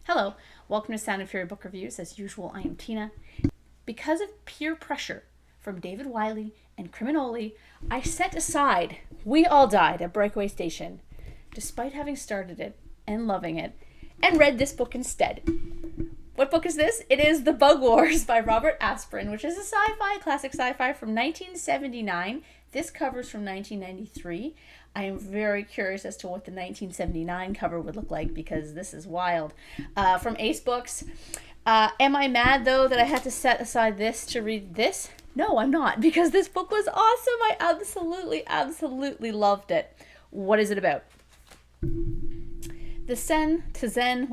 Hello, welcome to Sound and Fury Book Reviews. As usual, I am Tina. Because of peer pressure from David Wiley and CriminOlly, I set aside We All Died at Breakaway Station, despite having started it and loving it, and read this book instead. What book is this? It is The Bug Wars by Robert Asprin, which is a sci-fi, classic sci-fi from 1979. This cover's from 1993. I am very curious as to what the 1979 cover would look like because this is wild. From Ace Books. Am I mad, though, that I had to set aside this to read this? No, I'm not, because this book was awesome. I absolutely loved it. What is it about? The Tizen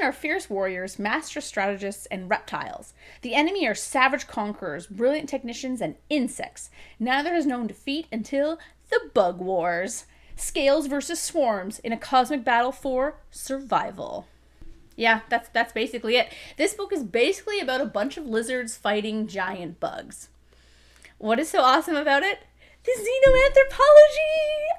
are fierce warriors, master strategists, and reptiles. The enemy are savage conquerors, brilliant technicians, and insects. Neither has known defeat until the Bug Wars. Scales versus swarms in a cosmic battle for survival. Yeah, that's basically it. This book is basically about a bunch of lizards fighting giant bugs. What is so awesome about it? The xenoanthropology!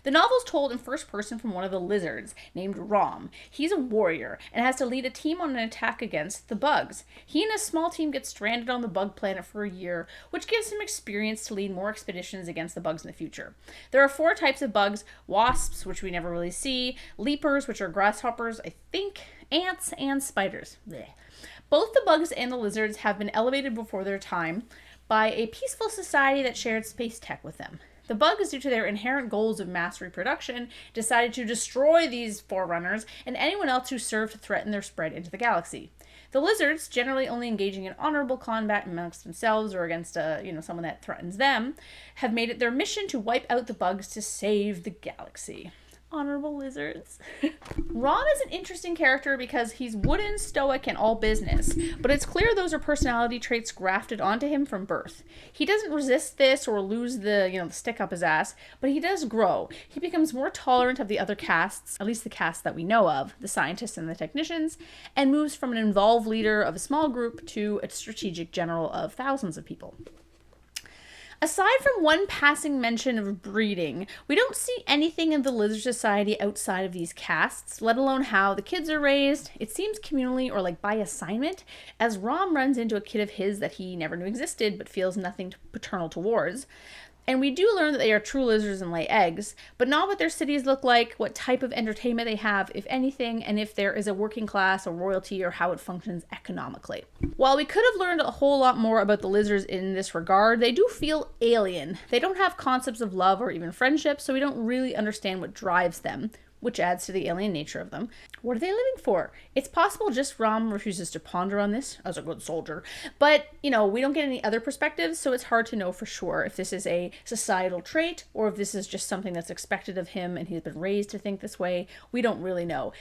The novel is told in first person from one of the lizards, named Rom. He's a warrior and has to lead a team on an attack against the bugs. He and a small team get stranded on the bug planet for a year, which gives him experience to lead more expeditions against the bugs in the future. There are 4 types of bugs: wasps, which we never really see, leapers, which are grasshoppers, I think, ants, and spiders. Blech. Both the bugs and the lizards have been elevated before their time by a peaceful society that shared space tech with them. The bugs, due to their inherent goals of mass reproduction, decided to destroy these forerunners and anyone else who served to threaten their spread into the galaxy. The lizards, generally only engaging in honorable combat amongst themselves or against someone that threatens them, have made it their mission to wipe out the bugs to save the galaxy. Honorable lizards. Ron is an interesting character because he's wooden, stoic, and all business, but it's clear those are personality traits grafted onto him from birth. He doesn't resist this or lose the stick up his ass, but he does grow. He becomes more tolerant of the other castes, at least the castes that we know of, the scientists and the technicians, and moves from an involved leader of a small group to a strategic general of thousands of people. Aside from one passing mention of breeding, we don't see anything in the lizard society outside of these castes, let alone how the kids are raised. It seems communally or like by assignment, as Rom runs into a kid of his that he never knew existed but feels nothing paternal towards. And we do learn that they are true lizards and lay eggs, but not what their cities look like, what type of entertainment they have, if anything, and if there is a working class or royalty or how it functions economically. While we could have learned a whole lot more about the lizards in this regard, they do feel alien. They don't have concepts of love or even friendship, so we don't really understand what drives them, which adds to the alien nature of them. What are they living for? It's possible just Rom refuses to ponder on this as a good soldier, but, we don't get any other perspectives, so it's hard to know for sure if this is a societal trait or if this is just something that's expected of him and he's been raised to think this way. We don't really know.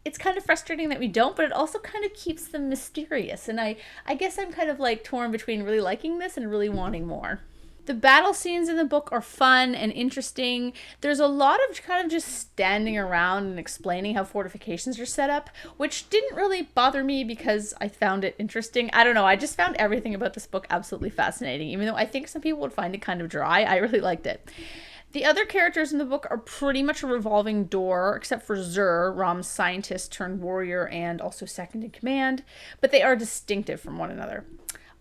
It's kind of frustrating that we don't, but it also kind of keeps them mysterious, and I guess I'm kind of like torn between really liking this and really wanting more. The battle scenes in the book are fun and interesting. There's a lot of kind of just standing around and explaining how fortifications are set up, which didn't really bother me because I found it interesting. I don't know, I just found everything about this book absolutely fascinating. Even though I think some people would find it kind of dry, I really liked it. The other characters in the book are pretty much a revolving door, except for Zur, Rom's scientist turned warrior and also second in command, but they are distinctive from one another.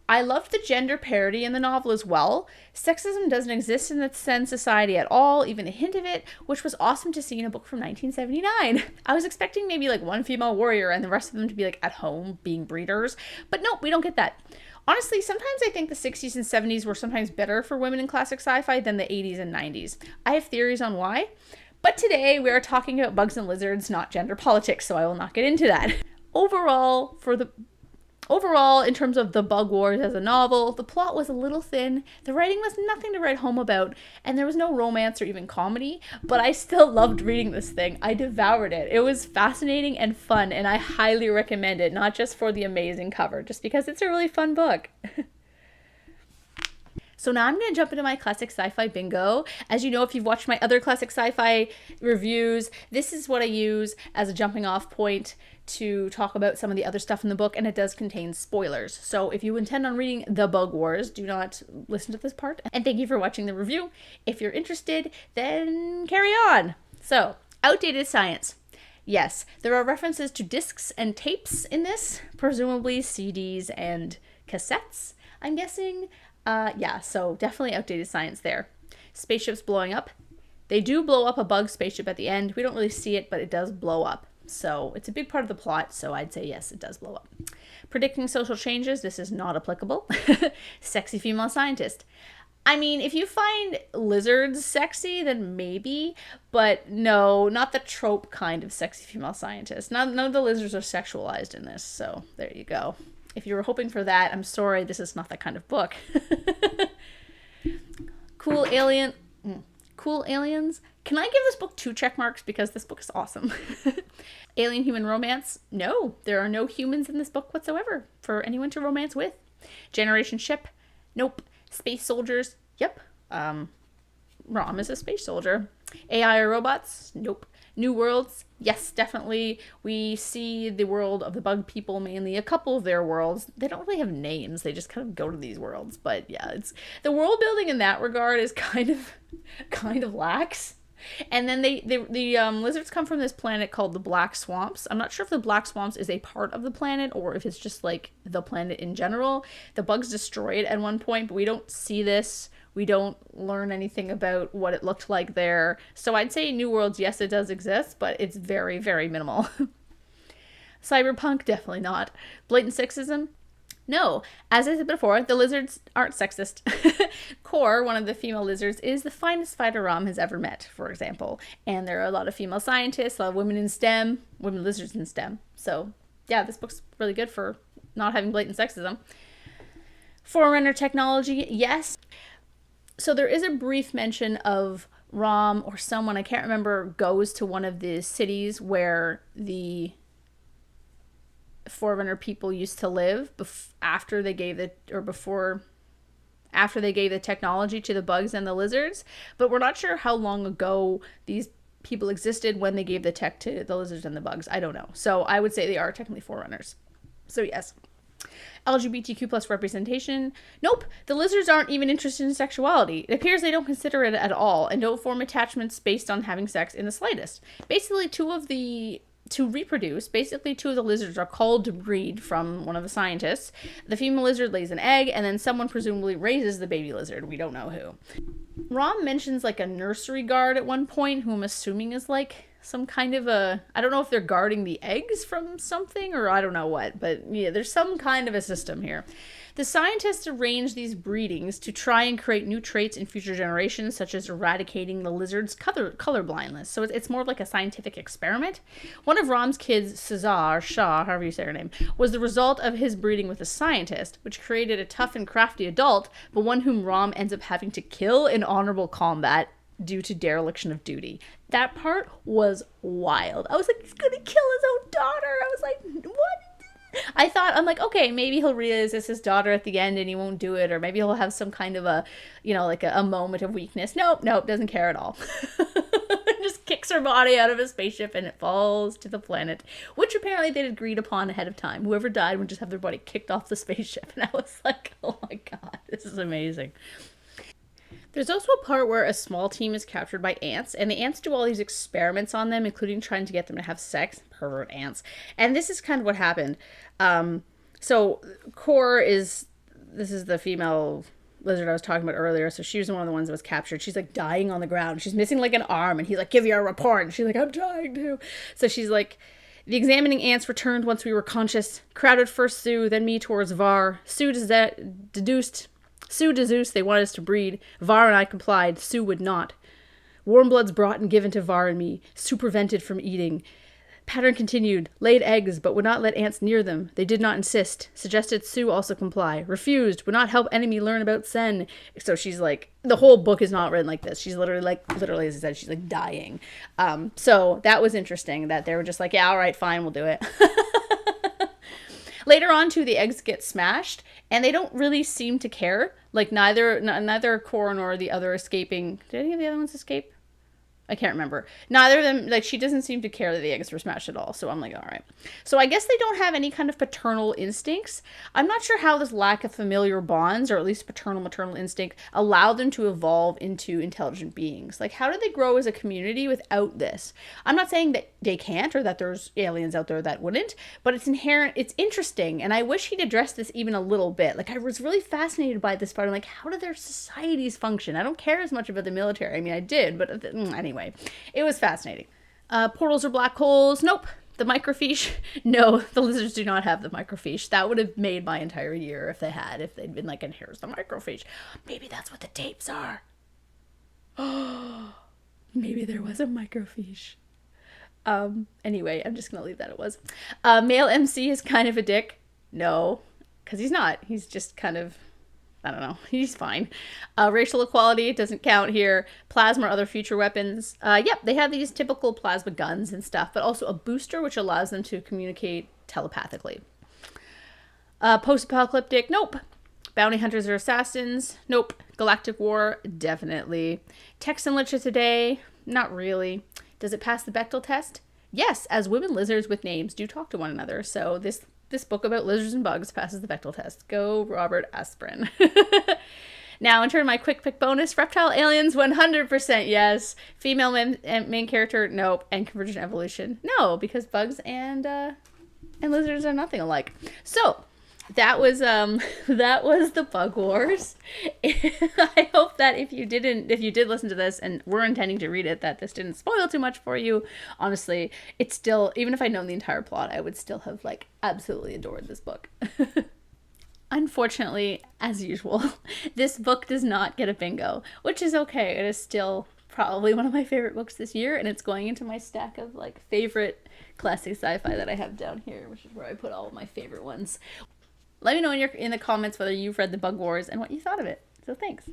I loved the gender parody in the novel as well. Sexism doesn't exist in the Zen society at all, even a hint of it, which was awesome to see in a book from 1979. I was expecting maybe like one female warrior and the rest of them to be like at home being breeders, but nope, we don't get that. Honestly, sometimes I think the 60s and 70s were sometimes better for women in classic sci-fi than the 80s and 90s. I have theories on why, but today we are talking about bugs and lizards, not gender politics, so I will not get into that. Overall, in terms of The Bug Wars as a novel, the plot was a little thin, the writing was nothing to write home about, and there was no romance or even comedy, but I still loved reading this thing. I devoured it. It was fascinating and fun, and I highly recommend it, not just for the amazing cover, just because it's a really fun book. So now I'm going to jump into my classic sci-fi bingo. As you know, if you've watched my other classic sci-fi reviews, this is what I use as a jumping off point to talk about some of the other stuff in the book, and it does contain spoilers. So if you intend on reading The Bug Wars, do not listen to this part. And thank you for watching the review. If you're interested, then carry on. So, outdated science. Yes, there are references to discs and tapes in this, presumably CDs and cassettes, I'm guessing. Yeah, so definitely outdated science there. Spaceships blowing up. They do blow up a bug spaceship at the end. We don't really see it, but it does blow up. So it's a big part of the plot, so I'd say yes, it does blow up. Predicting social changes. This is not applicable. Sexy female scientist. I mean, if you find lizards sexy, then maybe, but no, not the trope kind of sexy female scientist. None of the lizards are sexualized in this, so there you go. If you were hoping for that, I'm sorry, this is not that kind of book. Cool alien. Cool aliens. Can I give this book 2 check marks because this book is awesome? Alien human romance? No, there are no humans in this book whatsoever for anyone to romance with. Generation ship? Nope. Space soldiers? Yep. Rom is a space soldier. AI or robots? Nope. New worlds? Yes, definitely. We see the world of the bug people, mainly a couple of their worlds. They don't really have names. They just kind of go to these worlds. But yeah, it's the world building in that regard is kind of lax. And then the lizards come from this planet called the Black Swamps. I'm not sure if the Black Swamps is a part of the planet or if it's just like the planet in general. The bugs destroy it at one point, but we don't see this. We don't learn anything about what it looked like there. So I'd say New Worlds, yes, it does exist, but it's very, very minimal. Cyberpunk, definitely not. Blatant sexism? No. As I said before, the lizards aren't sexist. Core, one of the female lizards, is the finest fighter Rom has ever met, for example. And there are a lot of female scientists, a lot of women in STEM, women lizards in STEM. So, yeah, this book's really good for not having blatant sexism. Forerunner Technology, yes. So there is a brief mention of Rom or someone, I can't remember, goes to one of the cities where the Forerunner people used to live after they gave the technology to the bugs and the lizards, but we're not sure how long ago these people existed when they gave the tech to the lizards and the bugs. I don't know. So I would say they are technically Forerunners. So yes. LGBTQ plus representation. Nope. The lizards aren't even interested in sexuality. It appears they don't consider it at all and don't form attachments based on having sex in the slightest. Basically, two of the lizards are called to breed from one of the scientists. The female lizard lays an egg, and then someone presumably raises the baby lizard. We don't know who. Rom mentions like a nursery guard at one point, who I'm assuming is like some kind of I don't know if they're guarding the eggs from something or I don't know what, but yeah, there's some kind of a system here. The scientists arrange these breedings to try and create new traits in future generations, such as eradicating the lizard's color blindness. So it's more like a scientific experiment. One of Rom's kids, Shah, however you say her name, was the result of his breeding with a scientist, which created a tough and crafty adult, but one whom Rom ends up having to kill in honorable combat due to dereliction of duty. That part was wild. I was like, he's gonna kill his own daughter. I was like, what? I'm like, okay, maybe he'll realize it's his daughter at the end and he won't do it, or maybe he'll have some kind of a moment of weakness. Nope, doesn't care at all. Just kicks her body out of a spaceship and it falls to the planet, which apparently they'd agreed upon ahead of time. Whoever died would just have their body kicked off the spaceship. And I was like, oh my god, this is amazing. There's also a part where a small team is captured by ants, and the ants do all these experiments on them, including trying to get them to have sex. Pervert ants. And this is kind of what happened. So Core this is the female lizard I was talking about earlier, so she was one of the ones that was captured. She's like dying on the ground. She's missing like an arm, and he's like, give you a report. And she's like, I'm trying to. So she's like, the examining ants returned once we were conscious, crowded first Sue, then me towards Var. Sue deduced they wanted us to breed. Var and I complied. Sue would not. Warm bloods brought and given to Var and me. Sue prevented from eating. Pattern continued. Laid eggs, but would not let ants near them. They did not insist. Suggested Sue also comply. Refused. Would not help enemy learn about Sen. So she's like, the whole book is not written like this. She's literally, as I said, she's like dying. So that was interesting that they were just like, yeah, all right, fine, we'll do it. Later on, too, the eggs get smashed, and they don't really seem to care. Like, neither Core nor the other escaping... Did any of the other ones escape? I can't remember. Neither of them, like, she doesn't seem to care that the eggs were smashed at all. So I'm like, all right. So I guess they don't have any kind of paternal instincts. I'm not sure how this lack of familiar bonds, or at least paternal maternal instinct, allow them to evolve into intelligent beings. Like, how do they grow as a community without this? I'm not saying that they can't or that there's aliens out there that wouldn't, but it's inherent, it's interesting. And I wish he'd addressed this even a little bit. Like, I was really fascinated by this part. I'm like, how do their societies function? I don't care as much about the military. I mean, I did, but anyway. It was fascinating. Portals or black holes? Nope. The microfiche? No, the lizards do not have the microfiche. That would have made my entire year if they'd been like, and here's the microfiche. Maybe that's what the tapes are. Oh, maybe there was a microfiche. Anyway, I'm just gonna leave that it was. Male MC is kind of a dick. No, because he's not. He's just kind of, I don't know. He's fine. Racial equality doesn't count here. Plasma or other future weapons. Yep, they have these typical plasma guns and stuff, but also a booster which allows them to communicate telepathically. Post-apocalyptic, nope. Bounty hunters or assassins, nope. Galactic war, definitely. Text and literature today, not really. Does it pass the Bechdel test? Yes, as women lizards with names do talk to one another. So this book about lizards and bugs passes the Bechdel test. Go, Robert Aspirin. Now, in terms of my quick pick bonus, reptile aliens, 100% yes. Female main character, nope. And convergent evolution, no, because bugs and lizards are nothing alike. So that was the Bug Wars. I hope that if you did listen to this and were intending to read it, that this didn't spoil too much for you. Honestly, it's still, even if I'd known the entire plot, I would still have like absolutely adored this book. Unfortunately, as usual, this book does not get a bingo, which is okay. It is still probably one of my favorite books this year, and it's going into my stack of like favorite classic sci-fi that I have down here, which is where I put all of my favorite ones. Let me know in the comments whether you've read the Bug Wars and what you thought of it. So thanks.